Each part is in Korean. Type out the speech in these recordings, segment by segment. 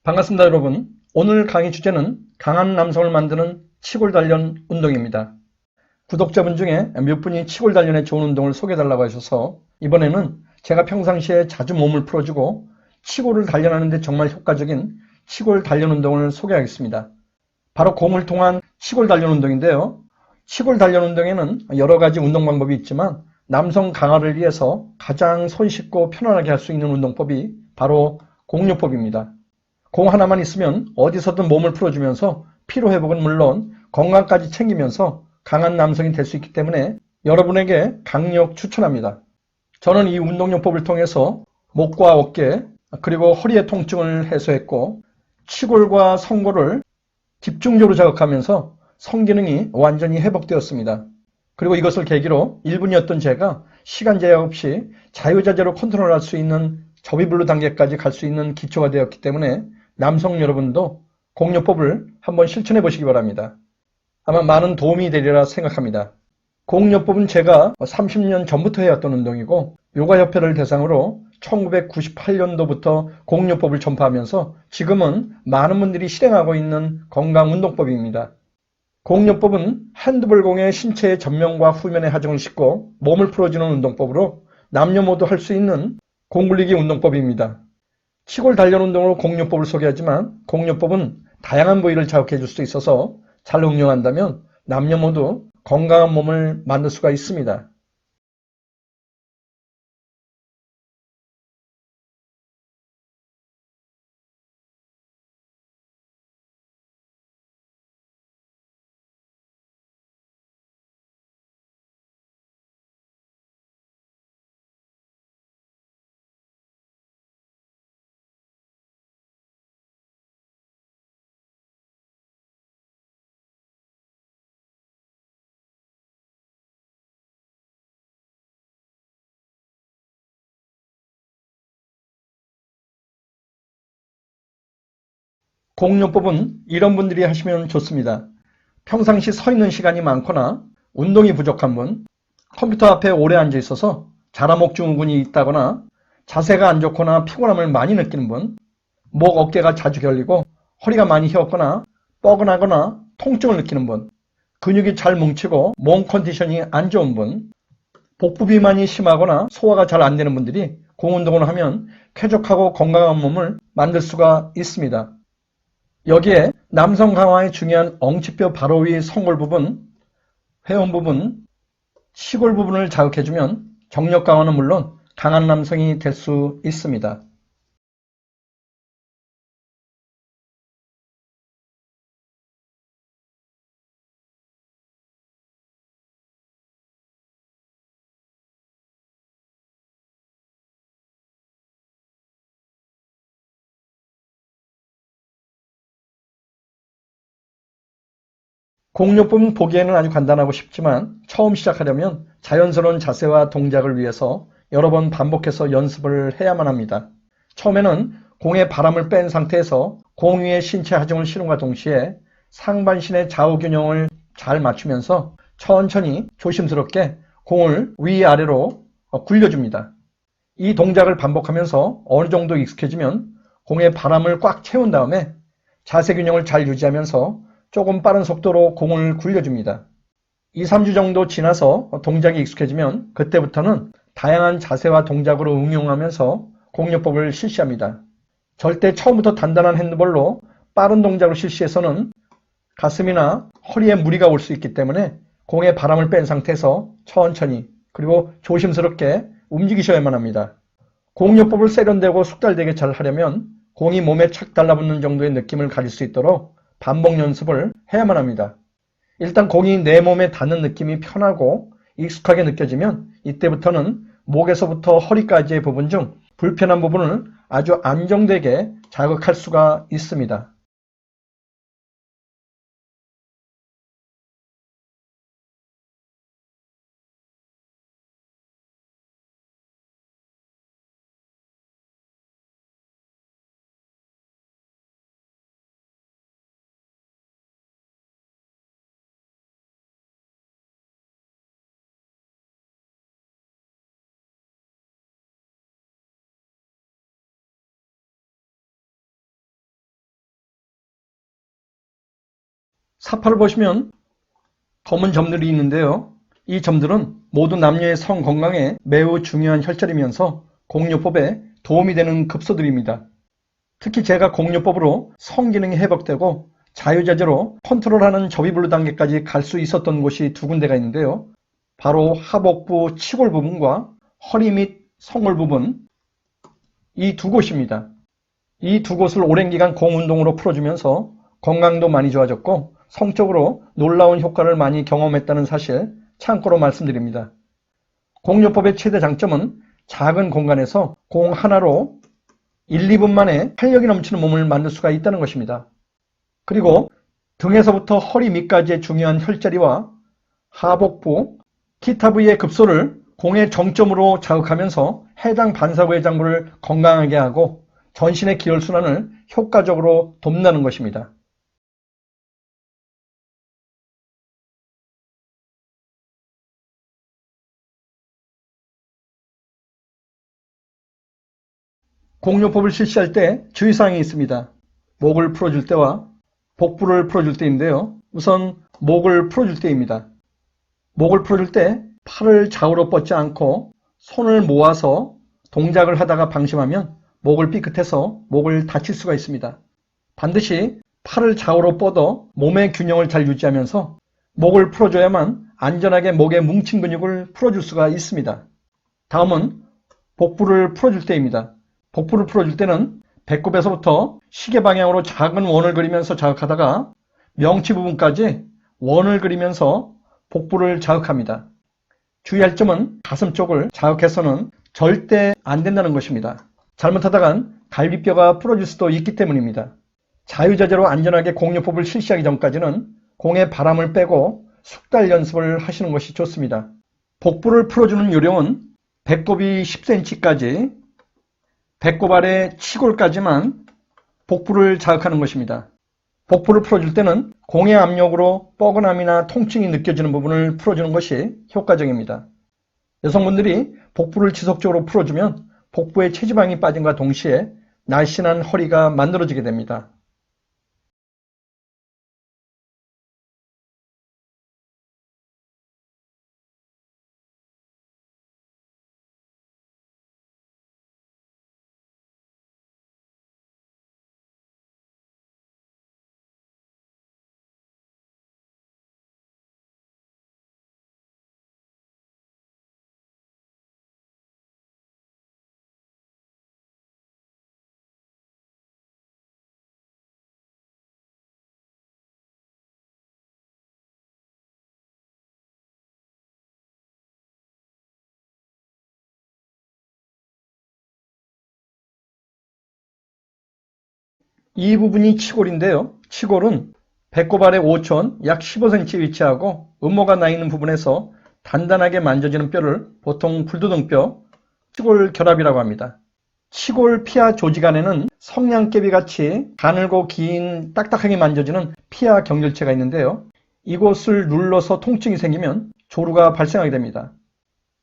반갑습니다, 여러분. 오늘 강의 주제는 강한 남성을 만드는 치골 단련 운동입니다. 구독자분 중에 몇 분이 치골 단련에 좋은 운동을 소개해달라고 하셔서 이번에는 제가 평상시에 자주 몸을 풀어주고 치골을 단련하는 데 정말 효과적인 치골 단련 운동을 소개하겠습니다. 바로 공을 통한 치골 단련 운동인데요. 치골 단련 운동에는 여러 가지 운동 방법이 있지만 남성 강화를 위해서 가장 손쉽고 편안하게 할 수 있는 운동법이 바로 공요법입니다. 공 하나만 있으면 어디서든 몸을 풀어주면서 피로회복은 물론 건강까지 챙기면서 강한 남성이 될 수 있기 때문에 여러분에게 강력 추천합니다. 저는 이 운동요법을 통해서 목과 어깨 그리고 허리의 통증을 해소했고 치골과 성골을 집중적으로 자극하면서 성기능이 완전히 회복되었습니다. 그리고 이것을 계기로 1분이었던 제가 시간 제약 없이 자유자재로 컨트롤할 수 있는 저비블루 단계까지 갈 수 있는 기초가 되었기 때문에 남성 여러분도 공요법을 한번 실천해 보시기 바랍니다. 아마 많은 도움이 되리라 생각합니다. 공요법은 제가 30년 전부터 해왔던 운동이고 요가협회를 대상으로 1998년도부터 공요법을 전파하면서 지금은 많은 분들이 실행하고 있는 건강운동법입니다. 공요법은 핸드볼 공에 신체의 전면과 후면의 하중을 싣고 몸을 풀어주는 운동법으로 남녀 모두 할 수 있는 공굴리기 운동법입니다. 치골 단련 운동으로 공요법을 소개하지만 공요법은 다양한 부위를 자극해 줄 수 있어서 잘 응용한다면 남녀 모두 건강한 몸을 만들 수가 있습니다. 공요법은 이런 분들이 하시면 좋습니다. 평상시 서 있는 시간이 많거나 운동이 부족한 분, 컴퓨터 앞에 오래 앉아 있어서 자라목 증후군이 있다거나 자세가 안 좋거나 피곤함을 많이 느끼는 분, 목 어깨가 자주 결리고 허리가 많이 휘었거나 뻐근하거나 통증을 느끼는 분, 근육이 잘 뭉치고 몸 컨디션이 안 좋은 분, 복부 비만이 심하거나 소화가 잘 안 되는 분들이 공운동을 하면 쾌적하고 건강한 몸을 만들 수가 있습니다. 여기에 남성 강화에 중요한 엉치뼈 바로 위 성골 부분, 회원 부분, 시골 부분을 자극해주면 정력 강화는 물론 강한 남성이 될 수 있습니다. 공요법은 보기에는 아주 간단하고 쉽지만 처음 시작하려면 자연스러운 자세와 동작을 위해서 여러 번 반복해서 연습을 해야만 합니다. 처음에는 공에 바람을 뺀 상태에서 공 위에 신체 하중을 실음과 동시에 상반신의 좌우 균형을 잘 맞추면서 천천히 조심스럽게 공을 위아래로 굴려줍니다. 이 동작을 반복하면서 어느 정도 익숙해지면 공에 바람을 꽉 채운 다음에 자세 균형을 잘 유지하면서 조금 빠른 속도로 공을 굴려줍니다. 2, 3주 정도 지나서 동작이 익숙해지면 그때부터는 다양한 자세와 동작으로 응용하면서 공요법을 실시합니다. 절대 처음부터 단단한 핸드볼로 빠른 동작을 실시해서는 가슴이나 허리에 무리가 올 수 있기 때문에 공에 바람을 뺀 상태에서 천천히 그리고 조심스럽게 움직이셔야만 합니다. 공요법을 세련되고 숙달되게 잘 하려면 공이 몸에 착 달라붙는 정도의 느낌을 가질 수 있도록 반복 연습을 해야만 합니다. 일단 공이 내 몸에 닿는 느낌이 편하고 익숙하게 느껴지면 이때부터는 목에서부터 허리까지의 부분 중 불편한 부분을 아주 안정되게 자극할 수가 있습니다. 사파를 보시면 검은 점들이 있는데요. 이 점들은 모두 남녀의 성 건강에 매우 중요한 혈전이면서 공요법에 도움이 되는 급소들입니다. 특히 제가 공요법으로 성기능이 회복되고 자유자재로 컨트롤하는 접이블루 단계까지 갈 수 있었던 곳이 두 군데가 있는데요. 바로 하복부 치골 부분과 허리 및 성골 부분, 이 두 곳입니다. 이 두 곳을 오랜 기간 공운동으로 풀어주면서 건강도 많이 좋아졌고 성적으로 놀라운 효과를 많이 경험했다는 사실 참고로 말씀드립니다. 공요법의 최대 장점은 작은 공간에서 공 하나로 1, 2분 만에 활력이 넘치는 몸을 만들 수가 있다는 것입니다. 그리고 등에서부터 허리 밑까지의 중요한 혈자리와 하복부, 기타 부위의 급소를 공의 정점으로 자극하면서 해당 반사부해장부를 건강하게 하고 전신의 기혈순환을 효과적으로 돕는다는 것입니다. 공요법을 실시할 때 주의사항이 있습니다. 목을 풀어줄 때와 복부를 풀어줄 때인데요. 우선 목을 풀어줄 때입니다. 목을 풀어줄 때 팔을 좌우로 뻗지 않고 손을 모아서 동작을 하다가 방심하면 목을 삐끗해서 목을 다칠 수가 있습니다. 반드시 팔을 좌우로 뻗어 몸의 균형을 잘 유지하면서 목을 풀어줘야만 안전하게 목의 뭉친 근육을 풀어줄 수가 있습니다. 다음은 복부를 풀어줄 때입니다. 복부를 풀어줄 때는 배꼽에서부터 시계 방향으로 작은 원을 그리면서 자극하다가 명치 부분까지 원을 그리면서 복부를 자극합니다. 주의할 점은 가슴 쪽을 자극해서는 절대 안 된다는 것입니다. 잘못하다간 갈비뼈가 부러질 수도 있기 때문입니다. 자유자재로 안전하게 공요법을 실시하기 전까지는 공에 바람을 빼고 숙달 연습을 하시는 것이 좋습니다. 복부를 풀어주는 요령은 배꼽이 10cm까지, 배꼽 아래 치골까지만 복부를 자극하는 것입니다. 복부를 풀어줄 때는 공의 압력으로 뻐근함이나 통증이 느껴지는 부분을 풀어주는 것이 효과적입니다. 여성분들이 복부를 지속적으로 풀어주면 복부에 체지방이 빠짐과 동시에 날씬한 허리가 만들어지게 됩니다. 이 부분이 치골인데요. 치골은 배꼽 아래 5촌 약 15cm 위치하고 음모가 나 있는 부분에서 단단하게 만져지는 뼈를 보통 불두등뼈, 치골 결합이라고 합니다. 치골 피하 조직 안에는 성냥개비 같이 가늘고 긴 딱딱하게 만져지는 피하 경절체가 있는데요. 이곳을 눌러서 통증이 생기면 조루가 발생하게 됩니다.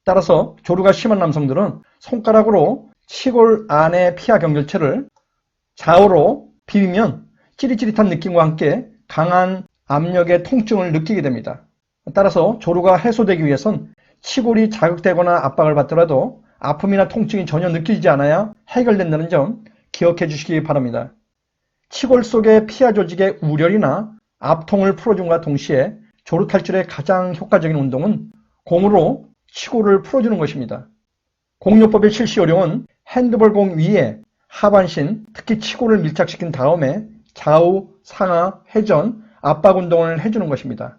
따라서 조루가 심한 남성들은 손가락으로 치골 안의 피하 경절체를 좌우로 비비면 찌릿찌릿한 느낌과 함께 강한 압력의 통증을 느끼게 됩니다. 따라서 조루가 해소되기 위해선 치골이 자극되거나 압박을 받더라도 아픔이나 통증이 전혀 느껴지지 않아야 해결된다는 점 기억해 주시기 바랍니다. 치골 속의 피하 조직의 우렬이나 압통을 풀어줌과 동시에 조루 탈출에 가장 효과적인 운동은 공으로 치골을 풀어주는 것입니다. 공요법의 실시 요령은 핸드볼 공 위에 하반신, 특히 치골을 밀착시킨 다음에 좌우, 상하, 회전, 압박 운동을 해주는 것입니다.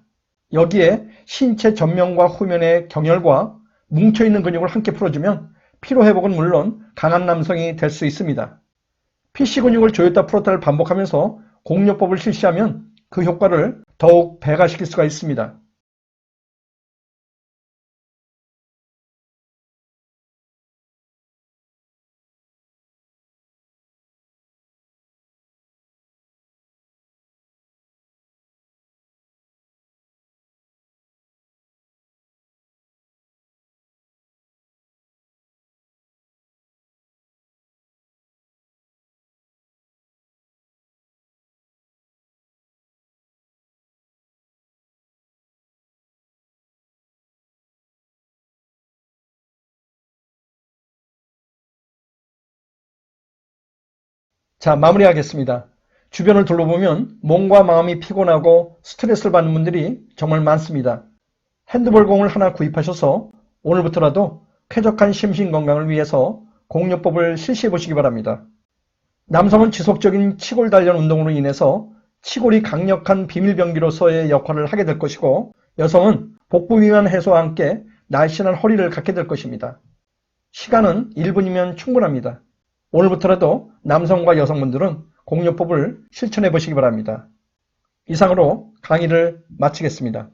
여기에 신체 전면과 후면의 경혈과 뭉쳐있는 근육을 함께 풀어주면 피로회복은 물론 강한 남성이 될 수 있습니다. PC 근육을 조였다 풀었다를 반복하면서 공요법을 실시하면 그 효과를 더욱 배가시킬 수가 있습니다. 자, 마무리하겠습니다. 주변을 둘러보면 몸과 마음이 피곤하고 스트레스를 받는 분들이 정말 많습니다. 핸드볼공을 하나 구입하셔서 오늘부터라도 쾌적한 심신건강을 위해서 공요법을 실시해 보시기 바랍니다. 남성은 지속적인 치골 단련 운동으로 인해서 치골이 강력한 비밀병기로서의 역할을 하게 될 것이고, 여성은 복부 비만 해소와 함께 날씬한 허리를 갖게 될 것입니다. 시간은 1분이면 충분합니다. 오늘부터라도 남성과 여성분들은 공요법을 실천해 보시기 바랍니다. 이상으로 강의를 마치겠습니다.